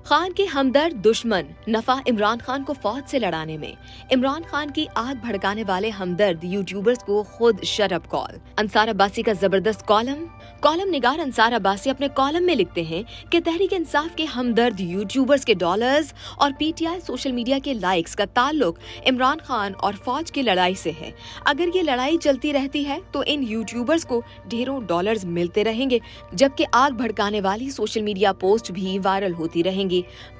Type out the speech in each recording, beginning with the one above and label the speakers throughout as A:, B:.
A: खान के हमदर्द दुश्मन नफा इमरान खान को फौज से लड़ाने में। इमरान खान की आग भड़काने वाले हमदर्द यूट्यूबर्स को खुद शरअप कॉल। अंसार अब्बासी का जबरदस्त कॉलम निगार अंसार अब्बासी अपने कॉलम में लिखते हैं कि तहरीक इंसाफ के हमदर्द यूट्यूबर्स के डॉलर्स और पीटीआई सोशल मीडिया के लाइक्स का ताल्लुक इमरान खान और फौज की लड़ाई से है। अगर ये लड़ाई चलती रहती है तो इन यूट्यूबर्स को ढेरों डॉलर्स मिलते रहेंगे, जबकि आग भड़काने वाली सोशल मीडिया पोस्ट भी वायरल होती रहेंगी।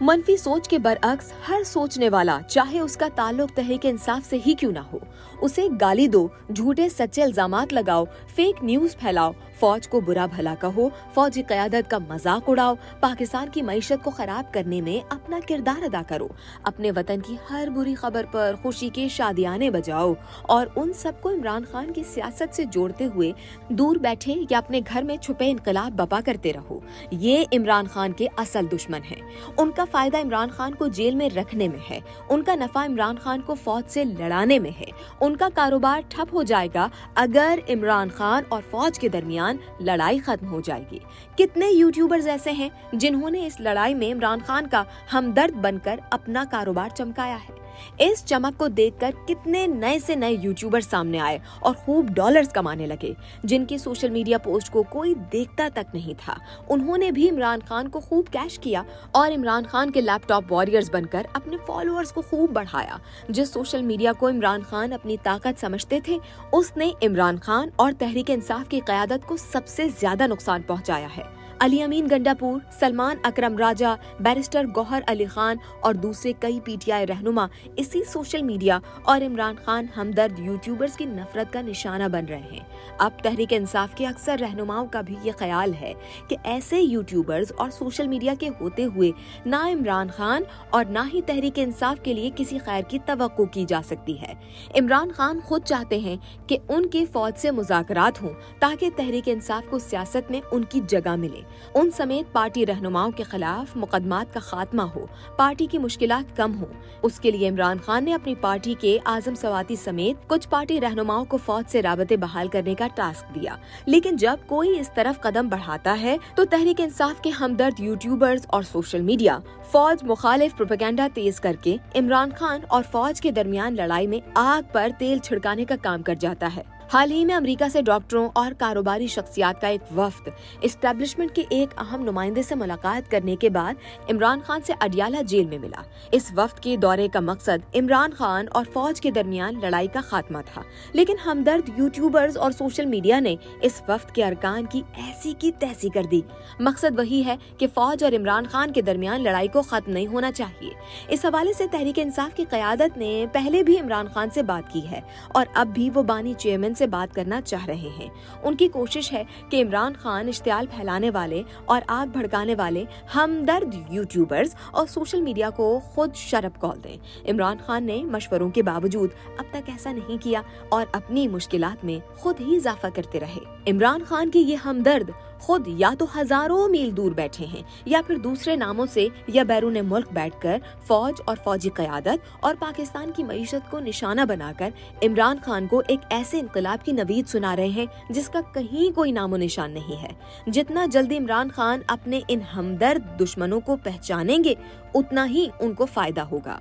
A: मनफी सोच के बरअक्स हर सोचने वाला, चाहे उसका ताल्लुक तहरीक इंसाफ से ही क्यों ना हो, उसे गाली दो, झूठे सच्चे इल्जामात लगाओ, फेक न्यूज फैलाओ, फौज को बुरा भला कहो, फौजी क़यादत का मजाक उड़ाओ, पाकिस्तान की मईशत को खराब करने में अपना किरदार अदा करो, अपने वतन की हर बुरी खबर पर खुशी के शादियाने बजाओ और उन सबको इमरान खान की सियासत से जोड़ते हुए दूर बैठे या अपने घर में छुपे इनकलाब बपा करते रहो। ये इमरान खान के असल दुश्मन हैं। उनका फायदा इमरान खान को जेल में रखने में है, उनका नफा इमरान खान को फौज से लड़ाने में है। उनका कारोबार ठप हो जाएगा अगर इमरान खान और फौज के दरमियान लड़ाई खत्म हो जाएगी। कितने यूट्यूबर्स ऐसे हैं जिन्होंने इस लड़ाई में इमरान खान का हमदर्द बनकर अपना कारोबार चमकाया है। इस चमक को देखकर कितने नए से नए यूट्यूबर सामने आए और खूब डॉलर्स कमाने लगे। जिनकी सोशल मीडिया पोस्ट को कोई देखता तक नहीं था, उन्होंने भी इमरान खान को खूब कैश किया और इमरान खान के लैपटॉप वॉरियर्स बनकर अपने फॉलोअर्स को खूब बढ़ाया। जिस सोशल मीडिया को इमरान खान अपनी ताकत समझते थे, उसने इमरान खान और तहरीक इंसाफ की क़यादत को सबसे ज्यादा नुकसान पहुंचाया है। अली अमीन गंडापुर, सलमान अकरम राजा, बैरिस्टर गौहर अली खान और दूसरे कई पीटीआई रहनुमा इसी सोशल मीडिया और इमरान खान हमदर्द यूट्यूबर्स की नफरत का निशाना बन रहे हैं। अब तहरीक इंसाफ के अक्सर रहनुमाओं का भी ये ख्याल है कि ऐसे यूट्यूबर्स और सोशल मीडिया के होते हुए ना इमरान खान और ना ही तहरीक इंसाफ के लिए किसी खैर की तवक्को की जा सकती है। इमरान खान खुद चाहते हैं कि उनके फौज से मुज़ाकरात हों ताकि तहरीक इंसाफ को सियासत में उनकी जगह मिले। उन समेत पार्टी रहनुमाओं के खिलाफ मुकदमात का खात्मा हो, पार्टी की मुश्किलात कम हो। उसके लिए इमरान खान ने अपनी पार्टी के आजम सवाती समेत कुछ पार्टी रहनुमाओं को फौज से राबते बहाल करने का टास्क दिया। लेकिन जब कोई इस तरफ कदम बढ़ाता है तो तहरीक इंसाफ के हमदर्द यूट्यूबर्स और सोशल मीडिया फौज मुखालिफ प्रोपेगेंडा तेज करके इमरान खान और फौज के दरमियान लड़ाई में आग पर तेल छिड़काने का काम कर जाता है। हाल ही में अमेरिका से डॉक्टरों और कारोबारी शख्सियात का एक वफ्द एस्टेब्लिशमेंट के एक अहम नुमाइंदे से मुलाकात करने के बाद इमरान खान से अडियाला जेल में मिला। इस वफ्द के दौरे का मकसद इमरान खान और फौज के दरमियान लड़ाई का खात्मा था, लेकिन हमदर्द यूट्यूबर्स और सोशल मीडिया ने इस वफ्द के अरकान की ऐसी की तैसी कर दी। मकसद वही है कि फौज और इमरान खान के दरमियान लड़ाई को खत्म नहीं होना चाहिए। इस हवाले से तहरीक इंसाफ की क़यादत ने पहले भी इमरान खान से बात की है और अब भी वो बानी चेयरमैन से बात करना चाह रहे हैं। उनकी कोशिश है कि इमरान खान इश्तियाल फैलाने वाले और आग भड़काने वाले हमदर्द यूट्यूबर्स और सोशल मीडिया को खुद शरअप कॉल दें। इमरान खान ने मशवरों के बावजूद अब तक ऐसा नहीं किया और अपनी मुश्किलात में खुद ही इजाफा करते रहे। इमरान खान के ये हमदर्द खुद या तो हजारों मील दूर बैठे हैं या फिर दूसरे नामों से या बैरून मुल्क बैठकर फौज और फौजी क़यादत और पाकिस्तान की मईशत को निशाना बनाकर इमरान खान को एक ऐसे इनकलाब की नवीद सुना रहे हैं जिसका कहीं कोई नामो निशान नहीं है। जितना जल्दी इमरान खान अपने इन हमदर्द दुश्मनों को पहचानेंगे, उतना ही उनको फायदा होगा।